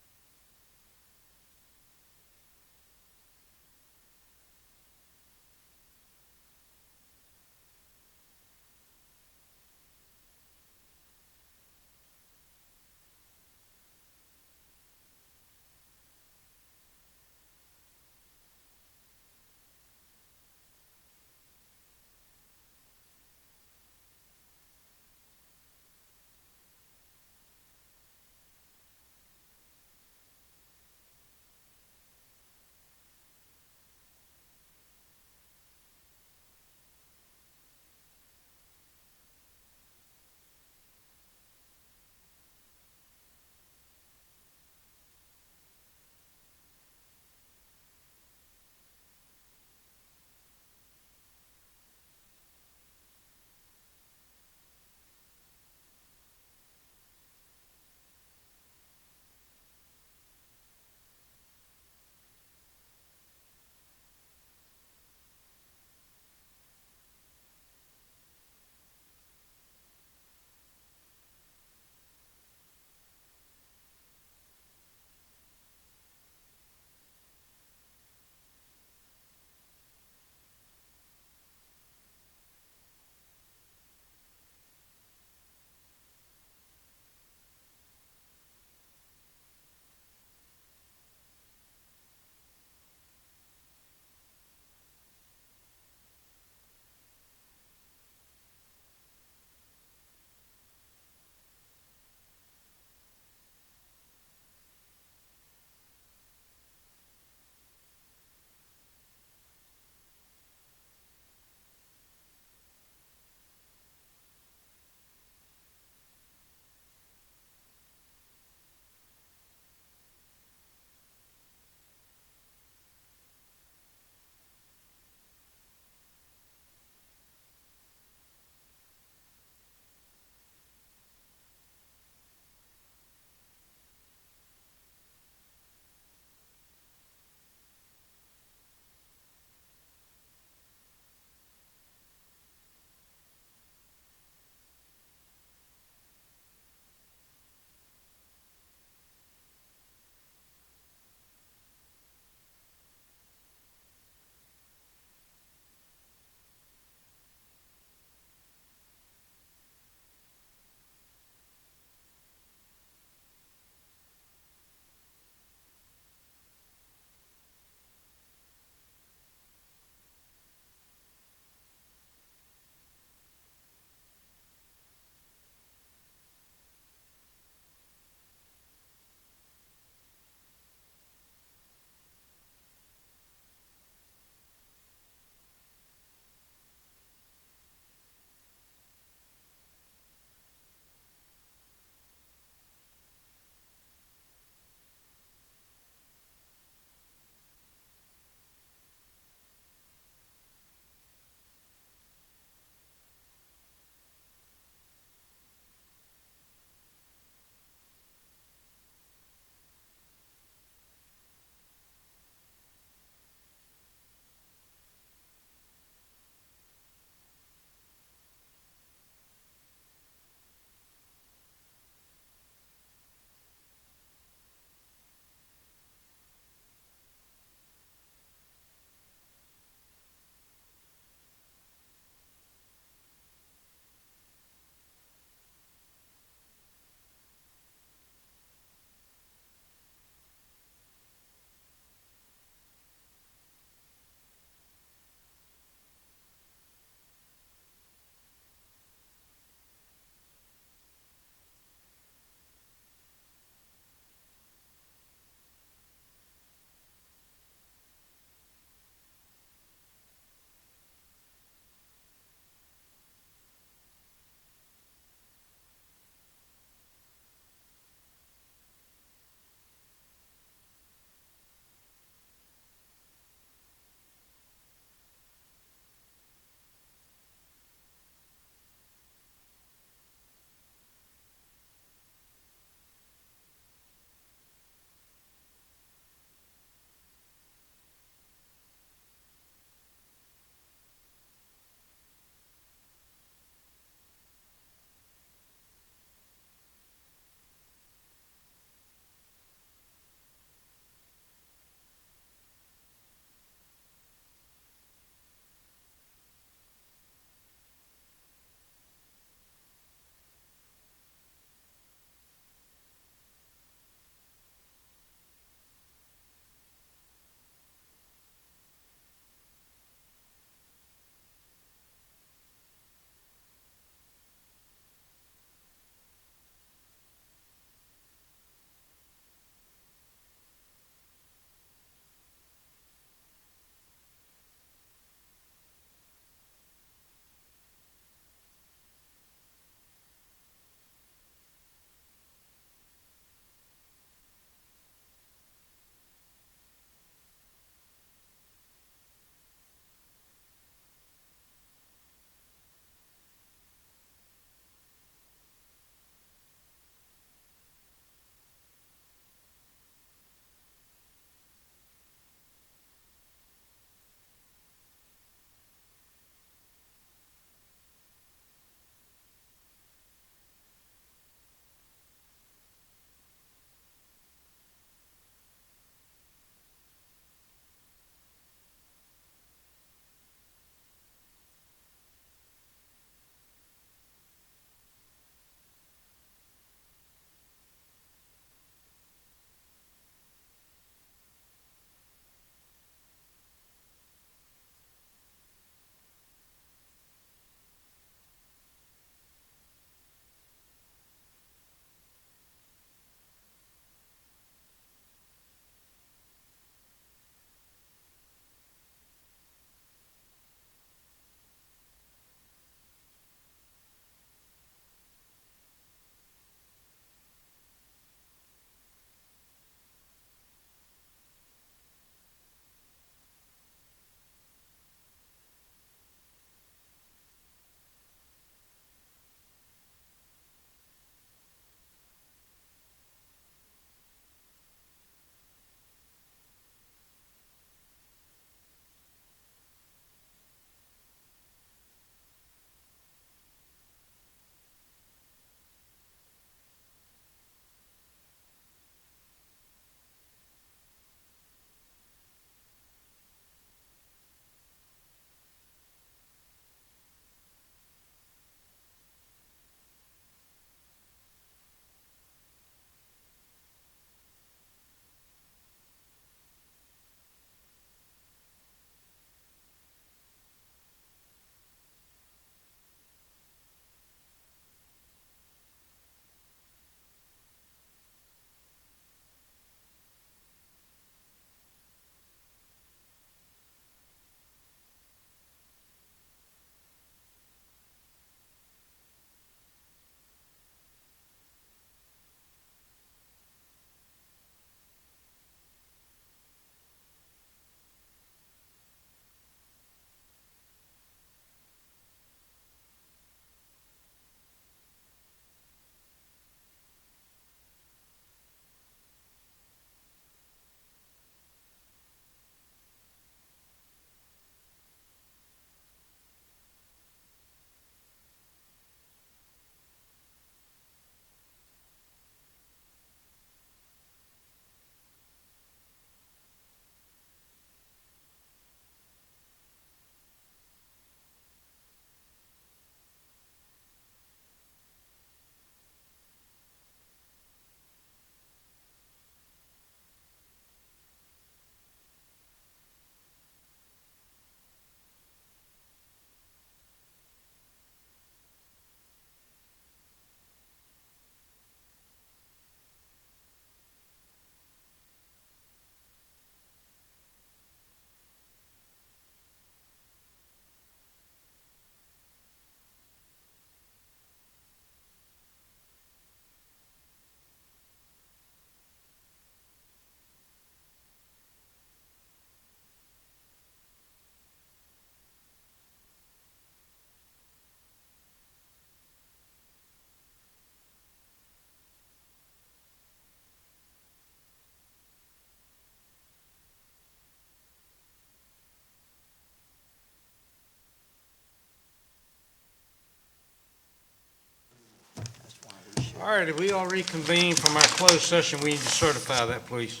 All right, if we all reconvene from our closed session, we need to certify that, please.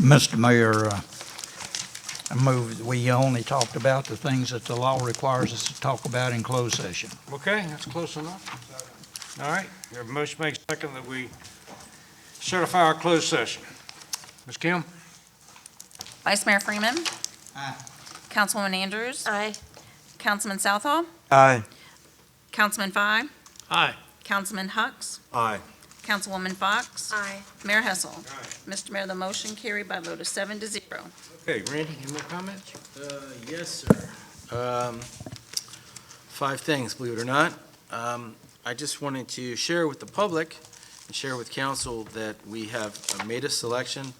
Mr. Mayor, I move that we only talked about the things that the law requires us to talk about in closed session. Okay, that's close enough. All right, your motion makes second that we certify our closed session. Ms. Kim? Vice Mayor Freeman. Aye. Councilwoman Andrews. Aye. Councilman Southall. Aye. Councilman Fye. Aye. Councilman Hucks. Aye. Councilwoman Fox. Aye. Mayor Hessel. Mr. Mayor, the motion carried by a vote of 7-0. Okay, Randy, any more comments? Yes, sir. 5 things, believe it or not. I just wanted to share with the public and share with council that we have made a selection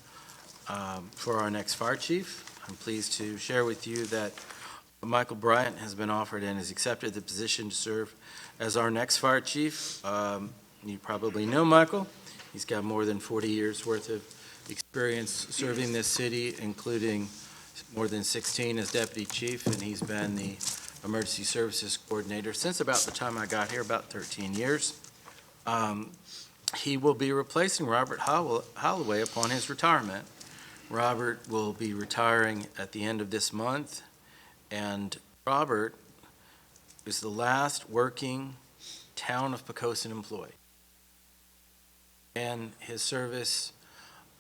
for our next fire chief. I'm pleased to share with you that Michael Bryant has been offered and has accepted the position to serve as our next fire chief. You probably know Michael. He's got more than 40 years' worth of experience serving this city, including more than 16 as deputy chief, and he's been the emergency services coordinator since about the time I got here, about 13 years. He will be replacing Robert Holloway upon his retirement. Robert will be retiring at the end of this month, and Robert is the last working town of Poquoson employee. And his service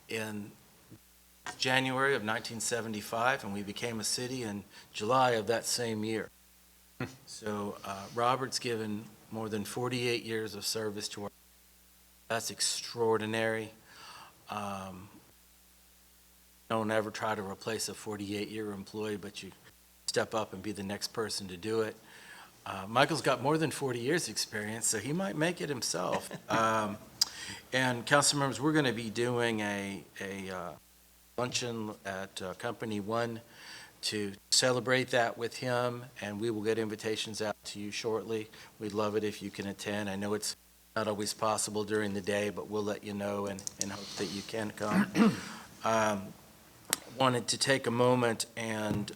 in January of 1975, and we became a city in July of that same year. So Robert's given more than 48 years of service to our. That's extraordinary. Don't ever try to replace a 48-year employee, but you step up and be the next person to do it. Michael's got more than 40 years' experience, so he might make it himself. And council members, we're going to be doing a luncheon at Company One to celebrate that with him, and we will get invitations out to you shortly. We'd love it if you can attend. I know it's not always possible during the day, but we'll let you know and hope that you can come. Wanted to take a moment and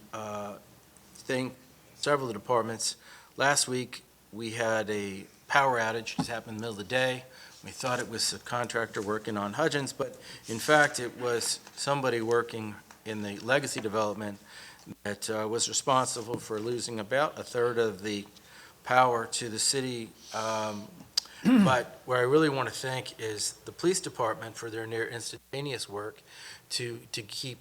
thank several of the departments. Last week, we had a power outage that happened in the middle of the day. We thought it was a contractor working on Hudgens, but in fact, it was somebody working in the legacy development that was responsible for losing about a third of the power to the city. But where I really want to thank is the police department for their near instantaneous work to keep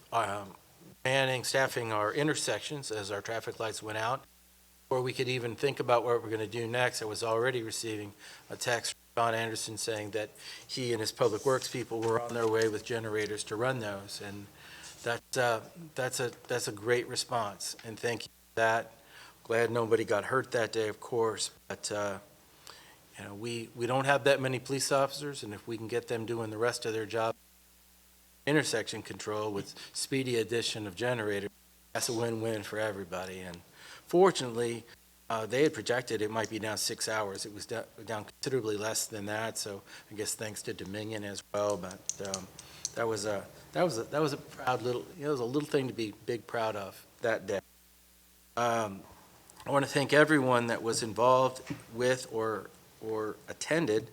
staffing our intersections as our traffic lights went out. Before we could even think about what we're going to do next, I was already receiving a text from John Anderson saying that he and his public works people were on their way with generators to run those. And that's a great response. And thank you for that. Glad nobody got hurt that day, of course. But we don't have that many police officers, and if we can get them doing the rest of their job, intersection control with speedy addition of generators, that's a win-win for everybody. And fortunately, they had projected it might be down 6 hours. It was down considerably less than that. So I guess thanks to Dominion as well. But that was a proud little. It was a little thing to be proud of that day. I want to thank everyone that was involved with or attended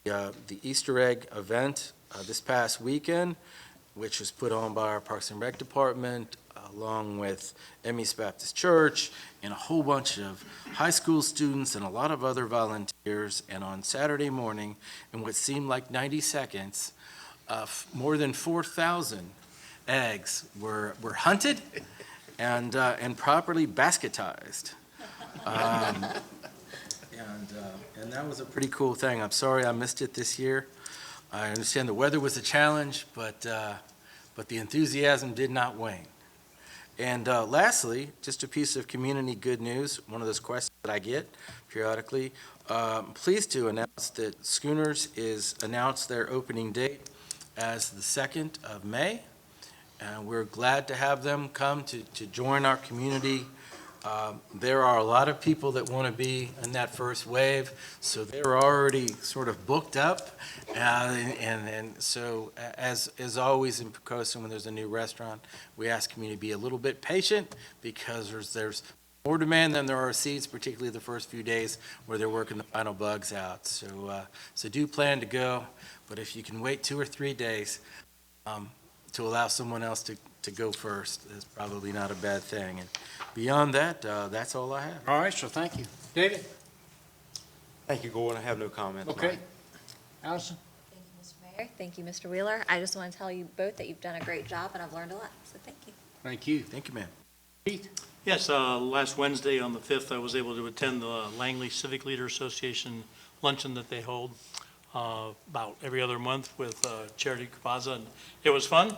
the Easter egg event this past weekend, which was put on by our Parks and Rec Department, along with Emmy's Baptist Church and a whole bunch of high school students and a lot of other volunteers. And on Saturday morning, in what seemed like 90 seconds, more than 4,000 eggs were hunted and properly basketized. And that was a pretty cool thing. I'm sorry I missed it this year. I understand the weather was a challenge, but the enthusiasm did not wane. And lastly, just a piece of community good news, one of those questions that I get periodically. Pleased to announce that Schooners is announced their opening date as the 2nd of May. And we're glad to have them come to join our community. There are a lot of people that want to be in that first wave, so they're already sort of booked up. And so, as always in Poquoson, when there's a new restaurant, we ask community to be a little bit patient because there's more demand than there are seats, particularly the first few days where they're working the final bugs out. So do plan to go, but if you can wait 2 or 3 days to allow someone else to go first, is probably not a bad thing. And beyond that, that's all I have. All right, so thank you. David? Thank you, Gordon. I have no comments. Okay. Allison? Thank you, Mr. Mayor. Thank you, Mr. Wheeler. I just want to tell you both that you've done a great job, and I've learned a lot, so thank you. Thank you. Thank you, ma'am. Keith? Yes, last Wednesday on the 5th, I was able to attend the Langley Civic Leader Association luncheon that they hold about every other month with Charity Capaza, and it was fun.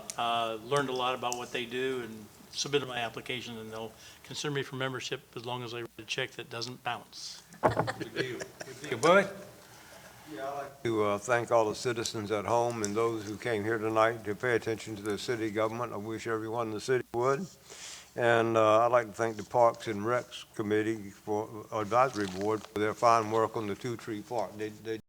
Learned a lot about what they do and submitted my application, and they'll consider me for membership as long as I write a check that doesn't bounce. Good deal. Good deal. Bud? To thank all the citizens at home and those who came here tonight to pay attention to the city government. I wish everyone in the city would. And I'd like to thank the Parks and Recs Committee for Advisory Board for their fine work on the Two Tree Park. They